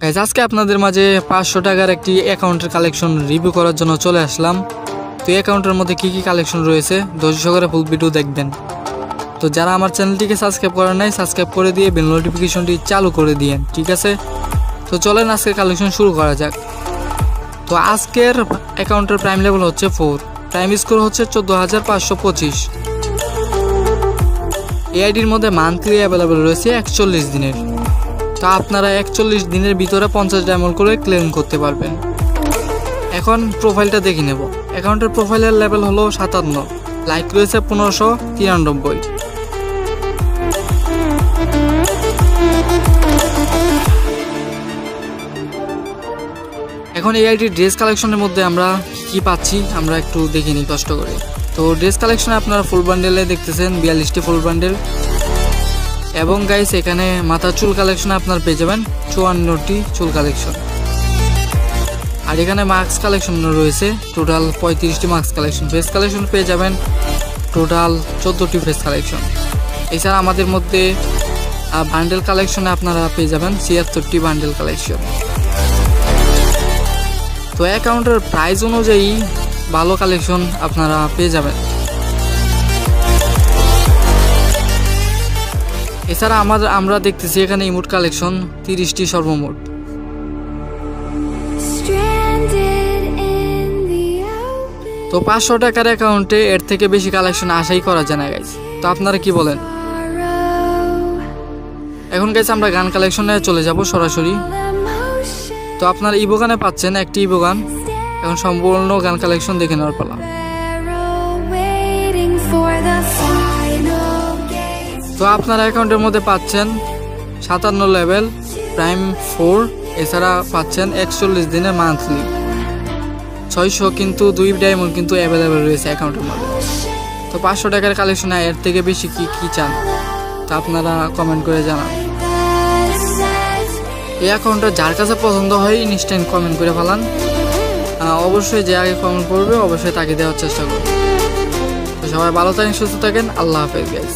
Guys আজকে আপনাদের মাঝে 500 টাকার একটি অ্যাকাউন্টের কালেকশন রিভিউ করার জন্য চলে আসলাম। তো এই অ্যাকাউন্টের মধ্যে কি কি কালেকশন রয়েছে ধৈর্য সহকারে ফুল ভিডিও দেখবেন। তো যারা আমার চ্যানেলটিকে সাবস্ক্রাইব করেন নাই সাবস্ক্রাইব করে দিয়ে বেল নোটিফিকেশনটি চালু করে দিয়েন, ঠিক আছে। তো চলেন আজকের কালেকশন শুরু করা যাক। তো আজকের অ্যাকাউন্টের প্রাইম লেভেল হচ্ছে 4, প্রাইম স্কোর হচ্ছে 14,525। এই আইডির মধ্যে মান্থলি অ্যাভেলেবেল রয়েছে 41 দিনের। তো আপনারা 41 দিনের ভিতরে 50 ডায়মন্ড করে ক্লেম করতে পারবেন। এখন প্রোফাইলটা দেখে নেব। অ্যাকাউন্টের প্রোফাইলের লেভেল হলো 57, লাইক রয়েছে 1593। এখন এই আইডির ড্রেস কালেকশনের মধ্যে আমরা কি পাচ্ছি আমরা একটু দেখে নিই কষ্ট করে। তো ড্রেস কালেকশনে আপনারা ফুল বান্ডেলে দেখতেছেন 42টি ফুল বান্ডেল, এবং গাইস এখানে মাথা চুল কালেকশন আপনার পেয়ে যাবেন 54টি চুল কালেকশন। আর এখানে মাস্ক কালেকশন রয়েছে টোটাল 35টি মাস্ক কালেকশন। ফেস কালেকশন পেয়ে যাবেন টোটাল 14টি ফেস কালেকশন। এছাড়া আমাদের মধ্যে বান্ডেল কালেকশনে আপনারা পেয়ে যাবেন 76টি বান্ডেল কালেকশন। তো অ্যাকাউন্টের প্রাইস অনুযায়ী ভালো কালেকশন আপনারা পেয়ে যাবেন। এছাড়া আমরা দেখতেছি এখানে ইমোট কালেকশন 30টি সর্বমোট। তো 500 টাকার অ্যাকাউন্টে এর থেকে বেশি কালেকশন আশাই করা যায় না গাইস। তো আপনারা কি বলেন? এখন গাইস আমরা গান কালেকশনে চলে যাব সরাসরি। তো আপনারা ইবোগানে পাচ্ছেন একটি ইবোগান। এখন সম্পূর্ণ গান কালেকশন দেখে নেওয়ার পালা। তো আপনার অ্যাকাউন্টের মধ্যে পাচ্ছেন 57 লেভেল, প্রাইম 4, এছাড়া পাচ্ছেন 41 দিনের মান্থলি 600, কিন্তু 2 ডায়মন্ড কিন্তু অ্যাভেলেবেল রয়েছে অ্যাকাউন্টের মধ্যে। তো 500 টাকার কালেকশন এর থেকে বেশি কি চান তা আপনারা কমেন্ট করে জানান। এই অ্যাকাউন্টটা যার কাছে পছন্দ হয় ইনস্ট্যান্ট কমেন্ট করে ফেলান। অবশ্যই যে আগে কমেন্ট করবে অবশ্যই তাকে দেওয়ার চেষ্টা করবে। তো সবাই ভালো থাকেন, সুস্থ থাকেন, আল্লাহ হাফেজ গাইস।